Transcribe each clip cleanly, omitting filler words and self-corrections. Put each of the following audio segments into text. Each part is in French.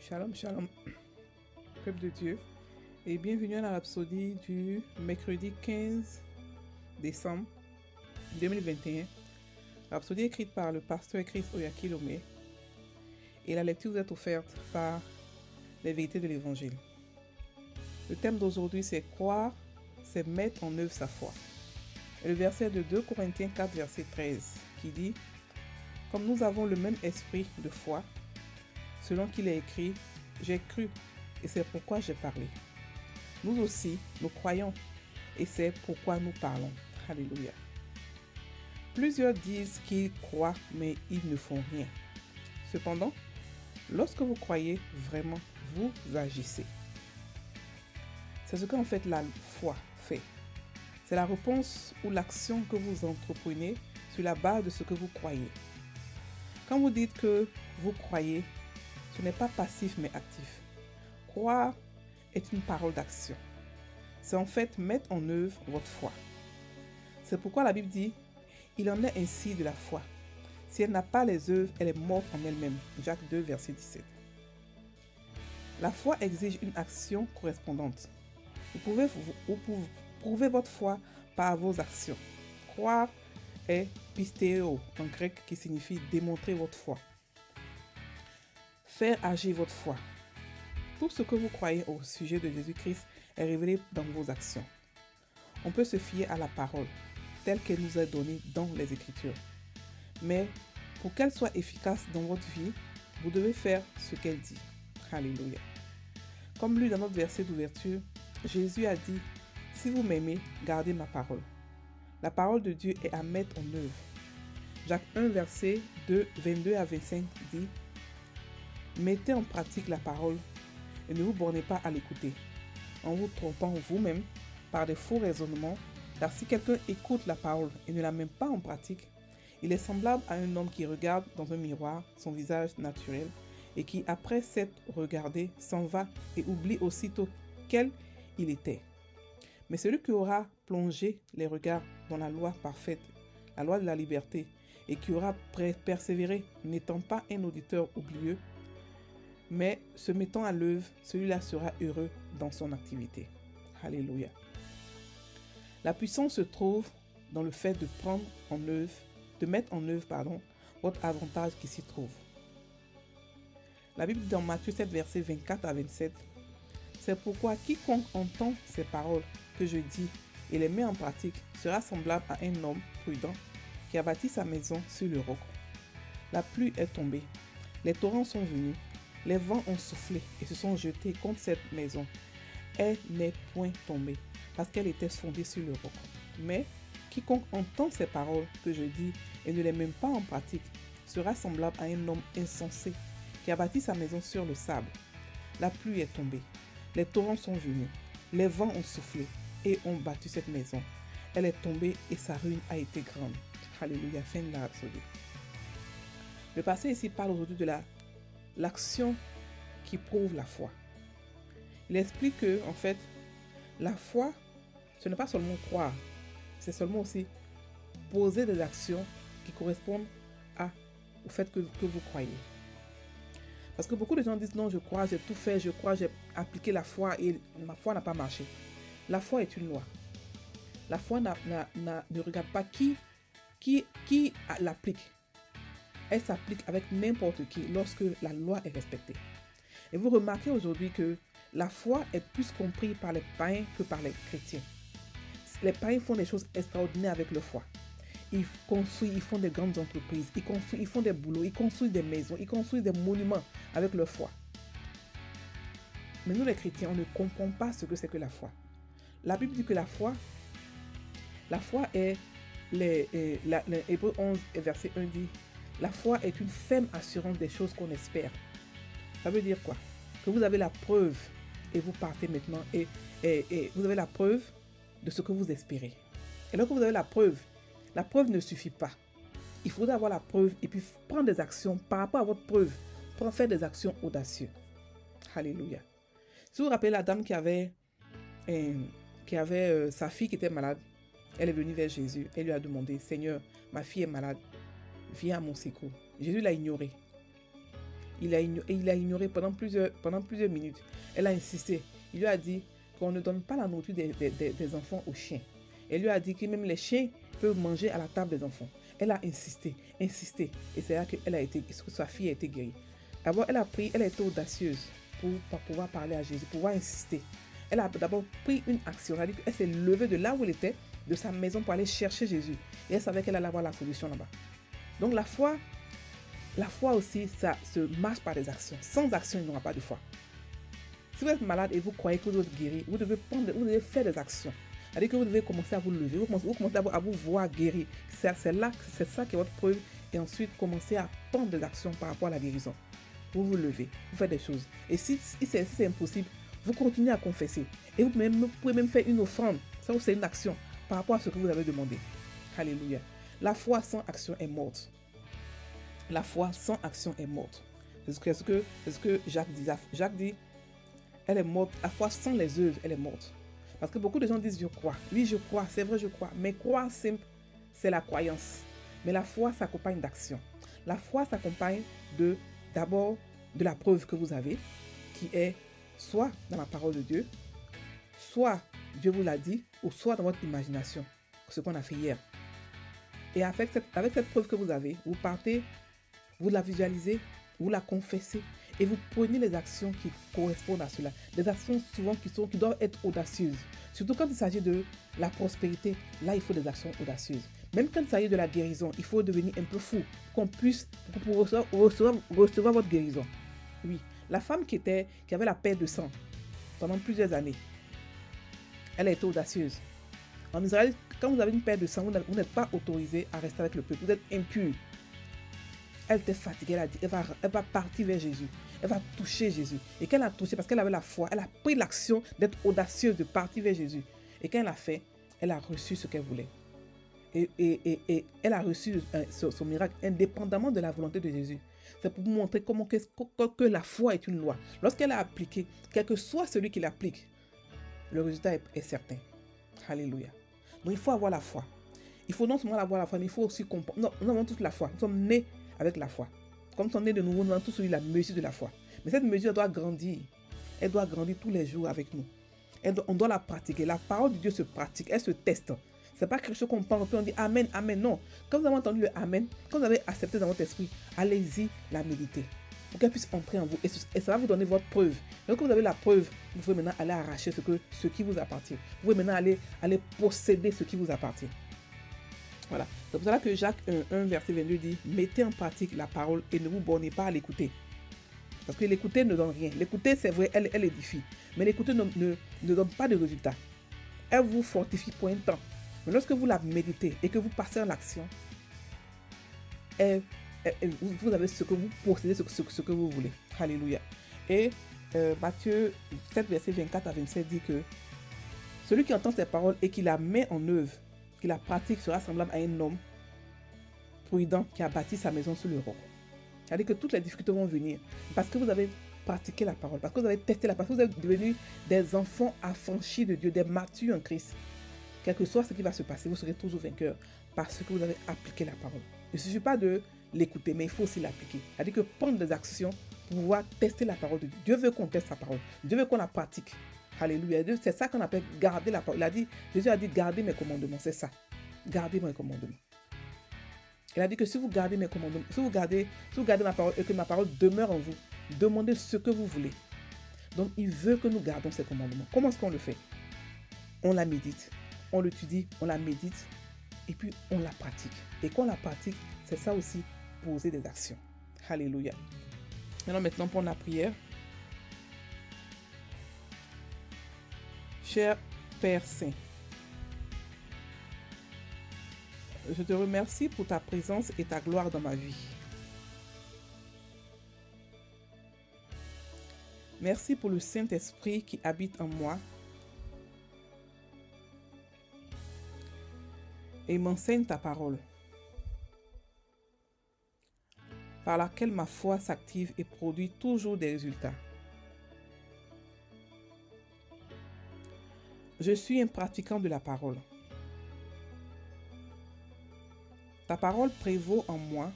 Shalom, shalom, peuple de Dieu, et bienvenue à la rhapsodie du mercredi 15 décembre 2021. Rhapsodie écrite par le pasteur Chris Oyakilome, et la lecture vous est offerte par les vérités de l'Évangile. Le thème d'aujourd'hui, c'est croire, c'est mettre en œuvre sa foi. Et le verset de 2 Corinthiens 4, verset 13, qui dit « Comme nous avons le même esprit de foi, selon qu'il est écrit, j'ai cru, et c'est pourquoi j'ai parlé. Nous aussi, nous croyons, et c'est pourquoi nous parlons. » Alléluia. Plusieurs disent qu'ils croient, mais ils ne font rien. Cependant, lorsque vous croyez vraiment, vous agissez. C'est ce qu'en fait la foi fait. C'est la réponse ou l'action que vous entreprenez sur la base de ce que vous croyez. Quand vous dites que vous croyez, ce n'est pas passif mais actif. Croire est une parole d'action. C'est en fait mettre en œuvre votre foi. C'est pourquoi la Bible dit « Il en est ainsi de la foi. Si elle n'a pas les œuvres, elle est morte en elle-même. » Jacques 2, verset 17. La foi exige une action correspondante. Vous pouvez prouver votre foi par vos actions. Croire est pistéo en grec qui signifie démontrer votre foi. Faire agir votre foi. Tout ce que vous croyez au sujet de Jésus-Christ est révélé dans vos actions. On peut se fier à la parole, telle qu'elle nous est donnée dans les Écritures. Mais pour qu'elle soit efficace dans votre vie, vous devez faire ce qu'elle dit. Alléluia. Comme lu dans notre verset d'ouverture, Jésus a dit « Si vous m'aimez, gardez ma parole. » La parole de Dieu est à mettre en œuvre. Jacques 1, verset 2, 22 à 25 dit « Mettez en pratique la parole et ne vous bornez pas à l'écouter, en vous trompant vous-même par des faux raisonnements, car si quelqu'un écoute la parole et ne la met pas en pratique, il est semblable à un homme qui regarde dans un miroir son visage naturel et qui, après s'être regardé, s'en va et oublie aussitôt quel il était. Mais celui qui aura plongé les regards dans la loi parfaite, la loi de la liberté, et qui aura persévéré, n'étant pas un auditeur oublieux, mais se mettant à l'œuvre, celui-là sera heureux dans son activité. Alléluia. La puissance se trouve dans le fait de prendre en œuvre, de mettre en œuvre, votre avantage qui s'y trouve. La Bible dit dans Matthieu 7, versets 24 à 27, « C'est pourquoi quiconque entend ces paroles que je dis et les met en pratique sera semblable à un homme prudent qui a bâti sa maison sur le roc. La pluie est tombée, les torrents sont venus, les vents ont soufflé et se sont jetés contre cette maison. Elle n'est point tombée, parce qu'elle était fondée sur le roc. Mais quiconque entend ces paroles que je dis et ne les met pas en pratique sera semblable à un homme insensé qui a bâti sa maison sur le sable. La pluie est tombée, les torrents sont venus, les vents ont soufflé et ont battu cette maison. Elle est tombée et sa ruine a été grande. » Alléluia, fin de la rhapsodie. Le passé ici parle aujourd'hui de l'action qui prouve la foi. Il explique que, en fait, la foi, ce n'est pas seulement croire, c'est seulement aussi poser des actions qui correspondent au fait que vous croyez. Parce que beaucoup de gens disent non, je crois, j'ai tout fait, je crois, j'ai appliqué la foi et ma foi n'a pas marché. La foi est une loi. La foi ne regarde pas qui l'applique. Elle s'applique avec n'importe qui lorsque la loi est respectée. Et vous remarquez aujourd'hui que la foi est plus comprise par les païens que par les chrétiens. Les païens font des choses extraordinaires avec leur foi. Ils construisent, ils font des grandes entreprises, ils font des boulots, ils construisent des maisons, ils construisent des monuments avec leur foi. Mais nous les chrétiens, on ne comprend pas ce que c'est que la foi. La Bible dit que la foi est, Hébreux 11, verset 1 dit, la foi est une ferme assurance des choses qu'on espère. Ça veut dire quoi? Que vous avez la preuve et vous partez maintenant et vous avez la preuve de ce que vous espérez. Et lorsque vous avez la preuve ne suffit pas. Il faudra avoir la preuve et puis prendre des actions par rapport à votre preuve pour faire des actions audacieuses. Alléluia. Si vous vous rappelez la dame qui avait sa fille qui était malade, elle est venue vers Jésus. Elle lui a demandé, Seigneur, ma fille est malade, viens à mon secours. Jésus l'a ignoré. il a ignoré pendant plusieurs minutes. Elle a insisté. Il lui a dit qu'on ne donne pas la nourriture des enfants aux chiens. Elle lui a dit que même les chiens peuvent manger à la table des enfants. Elle a insisté. Et c'est là que sa fille a été guérie. D'abord, elle a été audacieuse pour pouvoir parler à Jésus, pour pouvoir insister. Elle a d'abord pris une action. Elle s'est levée de là où elle était, de sa maison, pour aller chercher Jésus. Et elle savait qu'elle allait avoir la solution là-bas. Donc la foi aussi, ça se marche par des actions. Sans action, il n'y aura pas de foi. Si vous êtes malade et vous croyez que vous êtes guéri, vous devez faire des actions. C'est-à-dire que vous devez commencer à vous lever, vous commencez à vous voir guéri. C'est ça qui est votre preuve. Et ensuite, commencez à prendre des actions par rapport à la guérison. Vous vous levez, vous faites des choses. Et si c'est impossible, vous continuez à confesser. Et vous pouvez même faire une offrande. Ça, c'est une action par rapport à ce que vous avez demandé. Alléluia. La foi sans action est morte. La foi sans action est morte. C'est ce que Jacques dit. Jacques dit, elle est morte. La foi sans les œuvres, elle est morte. Parce que beaucoup de gens disent, je crois. Oui, je crois, c'est vrai, je crois. Mais croire, c'est la croyance. Mais la foi s'accompagne d'action. La foi s'accompagne d'abord de la preuve que vous avez, qui est soit dans la parole de Dieu, soit Dieu vous l'a dit, ou soit dans votre imagination, ce qu'on a fait hier. Et avec cette preuve que vous avez, vous partez, vous la visualisez, vous la confessez, et vous prenez les actions qui correspondent à cela. Des actions souvent qui doivent être audacieuses. Surtout quand il s'agit de la prospérité, là il faut des actions audacieuses. Même quand il s'agit de la guérison, il faut devenir un peu fou pour recevoir votre guérison. Oui, la femme qui avait la perte de sang pendant plusieurs années, elle a été audacieuse. En Israël, quand vous avez une perte de sang, vous n'êtes pas autorisé à rester avec le peuple, vous êtes impur. Elle était fatiguée, elle a dit, elle va partir vers Jésus. Elle va toucher Jésus. Et quand elle a touché, parce qu'elle avait la foi, elle a pris l'action d'être audacieuse, de partir vers Jésus. Et quand elle a fait, elle a reçu ce qu'elle voulait. Et elle a reçu son miracle indépendamment de la volonté de Jésus. C'est pour vous montrer comment que la foi est une loi. Lorsqu'elle a appliqué, quel que soit celui qui l'applique, le résultat est certain. Alléluia. Donc il faut avoir la foi. Il faut non seulement avoir la foi, mais il faut aussi comprendre. Non, nous avons tous la foi. Nous sommes nés avec la foi. Comme nous sommes nés de nouveau, nous avons tous eu la mesure de la foi. Mais cette mesure, elle doit grandir. Elle doit grandir tous les jours avec nous. On doit la pratiquer. La parole de Dieu se pratique, elle se teste. Ce n'est pas quelque chose qu'on parle, puis on dit Amen, Amen. Non. Quand vous avez entendu le Amen, quand vous avez accepté dans votre esprit, allez-y la méditer. Pour qu'elle puisse entrer en vous. Et ça va vous donner votre preuve. Lorsque vous avez la preuve, vous pouvez maintenant aller arracher ce qui vous appartient. Vous pouvez maintenant aller posséder ce qui vous appartient. Voilà. C'est pour cela que Jacques 1, verset 22 dit « Mettez en pratique la parole et ne vous bornez pas à l'écouter. » Parce que l'écouter ne donne rien. L'écouter, c'est vrai, elle édifie. Mais l'écouter ne donne pas de résultat. Elle vous fortifie pour un temps. Mais lorsque vous la méditez et que vous passez en action, vous avez ce que vous possédez, ce que vous voulez. Alléluia. Et Matthieu 7, verset 24 à 27 dit que celui qui entend ces paroles et qui la met en œuvre, qui la pratique, sera semblable à un homme prudent qui a bâti sa maison sur le roc. C'est-à-dire que toutes les difficultés vont venir parce que vous avez pratiqué la parole, parce que vous avez testé la parole, parce que vous êtes devenus des enfants affranchis de Dieu, des matures en Christ. Quel que soit ce qui va se passer, vous serez toujours vainqueur parce que vous avez appliqué la parole. Il ne suffit pas de l'écouter, mais il faut aussi l'appliquer. C'est-à-dire que prendre des actions pour pouvoir tester la parole de Dieu. Dieu veut qu'on teste sa parole. Dieu veut qu'on la pratique. Alléluia. C'est ça qu'on appelle garder la parole. Jésus a dit gardez mes commandements. C'est ça. Gardez mes commandements. Il a dit que si vous gardez mes commandements, si vous gardez ma parole et que ma parole demeure en vous, demandez ce que vous voulez. Donc il veut que nous gardions ces commandements. Comment est-ce qu'on le fait? On la médite. On l'étudie, on la médite et puis on la pratique. Et quand on la pratique, c'est ça aussi, poser des actions. Alléluia. Alors maintenant pour la prière. Cher Père Saint, je te remercie pour ta présence et ta gloire dans ma vie. Merci pour le Saint-Esprit qui habite en moi et m'enseigne ta parole, par laquelle ma foi s'active et produit toujours des résultats. Je suis un pratiquant de la parole. Ta parole prévaut en moi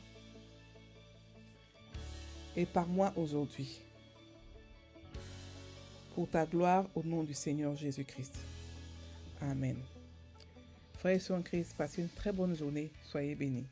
et par moi aujourd'hui. Pour ta gloire, au nom du Seigneur Jésus-Christ. Amen. Frères et sœurs en Christ, passez une très bonne journée. Soyez bénis.